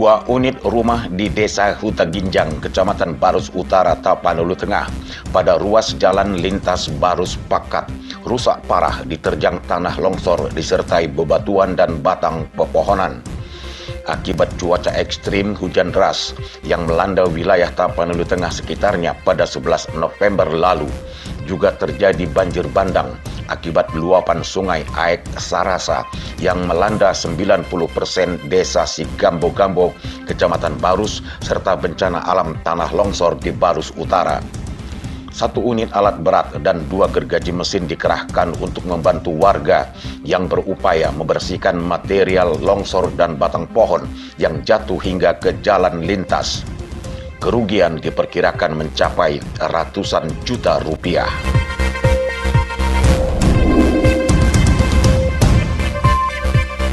Dua unit rumah di Desa Huta Ginjang, Kecamatan Barus Utara, Tapanuli Tengah, pada ruas jalan lintas Barus Pakat, rusak parah diterjang tanah longsor disertai bebatuan dan batang pepohonan. Akibat cuaca ekstrim hujan deras yang melanda wilayah Tapanuli Tengah sekitarnya pada 11 November lalu, juga terjadi banjir bandang akibat luapan sungai Aek Sarasa yang melanda 90% desa Sigambo-Gambo, Kecamatan Barus, serta bencana alam tanah longsor di Barus Utara. 1 unit alat berat dan 2 gergaji mesin dikerahkan untuk membantu warga yang berupaya membersihkan material longsor dan batang pohon yang jatuh hingga ke jalan lintas. Kerugian diperkirakan mencapai ratusan juta rupiah.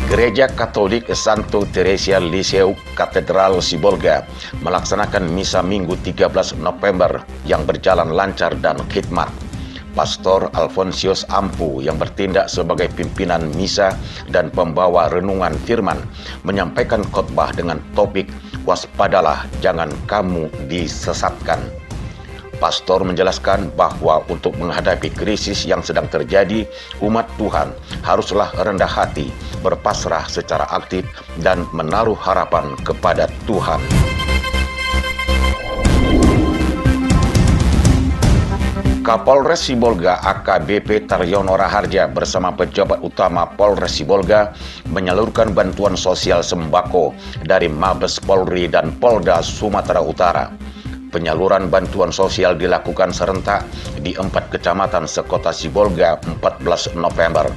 Gereja Katolik Santo Teresia Lisieux Katedral Sibolga melaksanakan misa Minggu 13 November yang berjalan lancar dan khidmat. Pastor Alfonsius Ampu yang bertindak sebagai pimpinan misa dan pembawa renungan firman menyampaikan khotbah dengan topik "Waspadalah, jangan kamu disesatkan". Pastor menjelaskan bahwa untuk menghadapi krisis yang sedang terjadi, umat Tuhan haruslah rendah hati, berpasrah secara aktif, dan menaruh harapan kepada Tuhan. Kapolres Sibolga AKBP Taryono Raharja bersama pejabat utama Polres Sibolga menyalurkan bantuan sosial sembako dari Mabes Polri dan Polda Sumatera Utara. Penyaluran bantuan sosial dilakukan serentak di 4 kecamatan sekota Sibolga 14 November.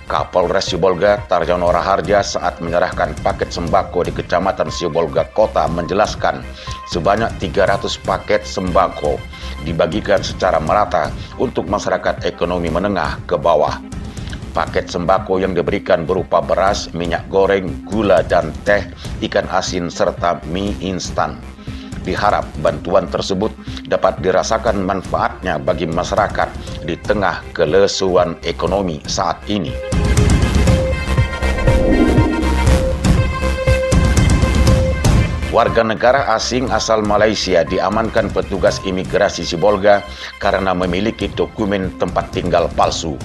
Kapolres Sibolga Taryono Raharja saat menyerahkan paket sembako di Kecamatan Sibolga Kota menjelaskan sebanyak 300 paket sembako dibagikan secara merata untuk masyarakat ekonomi menengah ke bawah. Paket sembako yang diberikan berupa beras, minyak goreng, gula dan teh, ikan asin, serta mie instan. Diharap bantuan tersebut dapat dirasakan manfaatnya bagi masyarakat di tengah kelesuan ekonomi saat ini. Warga negara asing asal Malaysia diamankan petugas imigrasi Sibolga karena memiliki dokumen tempat tinggal palsu.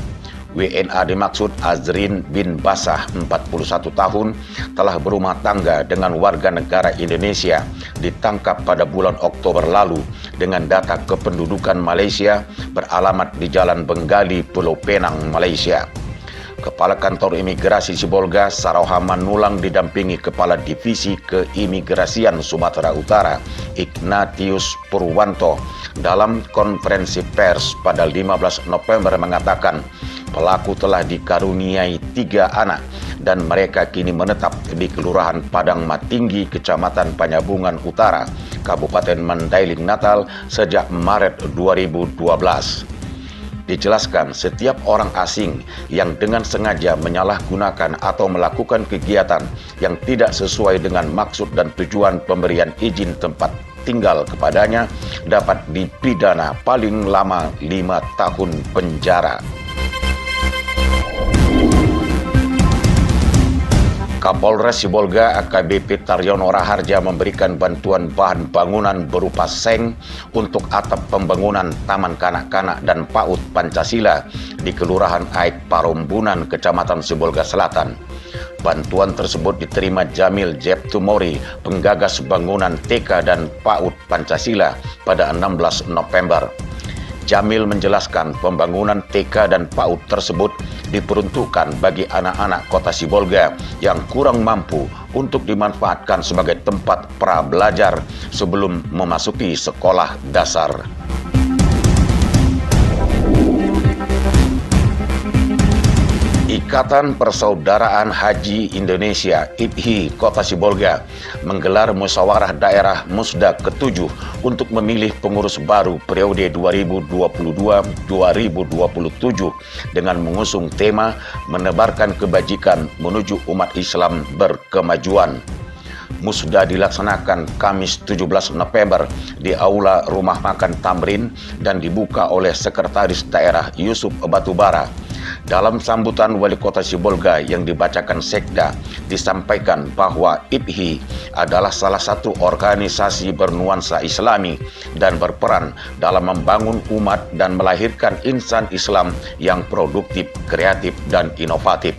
WNA dimaksud Azrin bin Basah, 41 tahun, telah berumah tangga dengan warga negara Indonesia, ditangkap pada bulan Oktober lalu dengan data kependudukan Malaysia, beralamat di Jalan Bengali, Pulau Penang, Malaysia. Kepala Kantor Imigrasi Sibolga, Saroha Manulang, didampingi Kepala Divisi Keimigrasian Sumatera Utara, Ignatius Purwanto, dalam konferensi pers pada 15 November mengatakan pelaku telah dikaruniai 3 anak dan mereka kini menetap di Kelurahan Padang Matinggi, Kecamatan Panyabungan Utara, Kabupaten Mandailing Natal sejak Maret 2012. Dijelaskan setiap orang asing yang dengan sengaja menyalahgunakan atau melakukan kegiatan yang tidak sesuai dengan maksud dan tujuan pemberian izin tempat tinggal kepadanya dapat dipidana paling lama 5 tahun penjara. Kapolres Sibolga AKBP Taryono Raharja memberikan bantuan bahan bangunan berupa seng untuk atap pembangunan Taman Kanak-Kanak dan PAUD Pancasila di Kelurahan Aek Parombunan, Kecamatan Sibolga Selatan. Bantuan tersebut diterima Jamil Jeptumori, penggagas bangunan TK dan PAUD Pancasila pada 16 November. Jamil menjelaskan pembangunan TK dan PAUD tersebut diperuntukkan bagi anak-anak kota Sibolga yang kurang mampu untuk dimanfaatkan sebagai tempat pra-belajar sebelum memasuki sekolah dasar. Ikatan Persaudaraan Haji Indonesia (IPHI) Kota Sibolga menggelar musyawarah daerah Musda ke-7 untuk memilih pengurus baru periode 2022-2027 dengan mengusung tema menebarkan kebajikan menuju umat Islam berkemajuan. Musda dilaksanakan Kamis 17 November di Aula Rumah Makan Tamrin dan dibuka oleh Sekretaris Daerah Yusuf Batubara. Dalam sambutan Wali Kota Sibolga yang dibacakan Sekda, disampaikan bahwa IPHI adalah salah satu organisasi bernuansa Islami dan berperan dalam membangun umat dan melahirkan insan Islam yang produktif, kreatif, dan inovatif.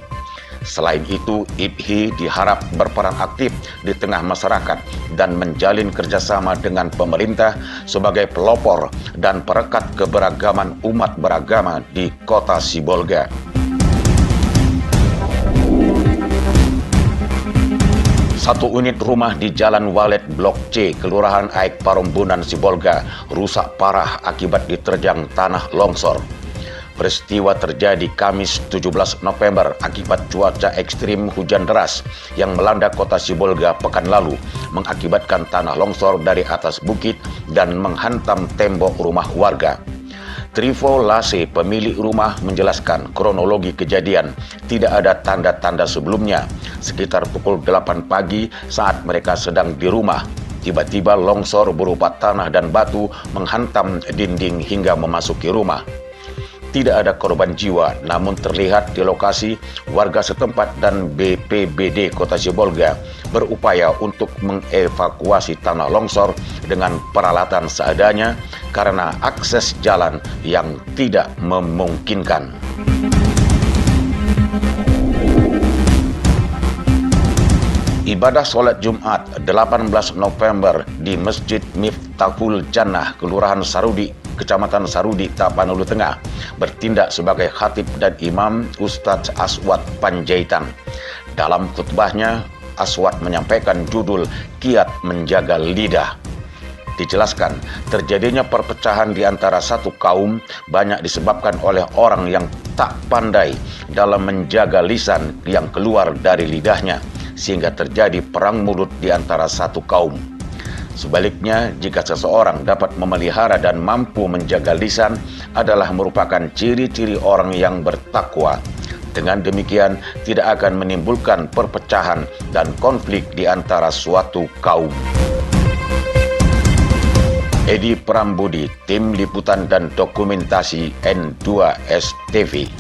Selain itu, IPHI diharap berperan aktif di tengah masyarakat dan menjalin kerjasama dengan pemerintah sebagai pelopor dan perekat keberagaman umat beragama di Kota Sibolga. Satu unit rumah di Jalan Walet Blok C, Kelurahan Aik Parombunan, Sibolga, rusak parah akibat diterjang tanah longsor. Peristiwa terjadi Kamis 17 November akibat cuaca ekstrim hujan deras yang melanda Kota Sibolga pekan lalu, mengakibatkan tanah longsor dari atas bukit dan menghantam tembok rumah warga. Trivo Lase, pemilik rumah, menjelaskan kronologi kejadian tidak ada tanda-tanda sebelumnya. Sekitar pukul 8 pagi saat mereka sedang di rumah, tiba-tiba longsor berupa tanah dan batu menghantam dinding hingga memasuki rumah. Tidak ada korban jiwa, namun terlihat di lokasi warga setempat dan BPBD Kota Sibolga berupaya untuk mengevakuasi tanah longsor dengan peralatan seadanya karena akses jalan yang tidak memungkinkan. Ibadah sholat Jumat 18 November di Masjid Miftahul Jannah, Kelurahan Sarudi, Kecamatan Sarudi, Tapanuli Tengah, bertindak sebagai khatib dan imam Ustadz Aswad Panjaitan. Dalam khutbahnya, Aswad menyampaikan judul Kiat Menjaga Lidah. Dijelaskan, terjadinya perpecahan di antara satu kaum banyak disebabkan oleh orang yang tak pandai dalam menjaga lisan yang keluar dari lidahnya, sehingga terjadi perang mulut di antara satu kaum. Sebaliknya, jika seseorang dapat memelihara dan mampu menjaga lisan adalah merupakan ciri-ciri orang yang bertakwa. Dengan demikian, tidak akan menimbulkan perpecahan dan konflik di antara suatu kaum. Edi Prambudi, Tim Liputan dan Dokumentasi N2 STV.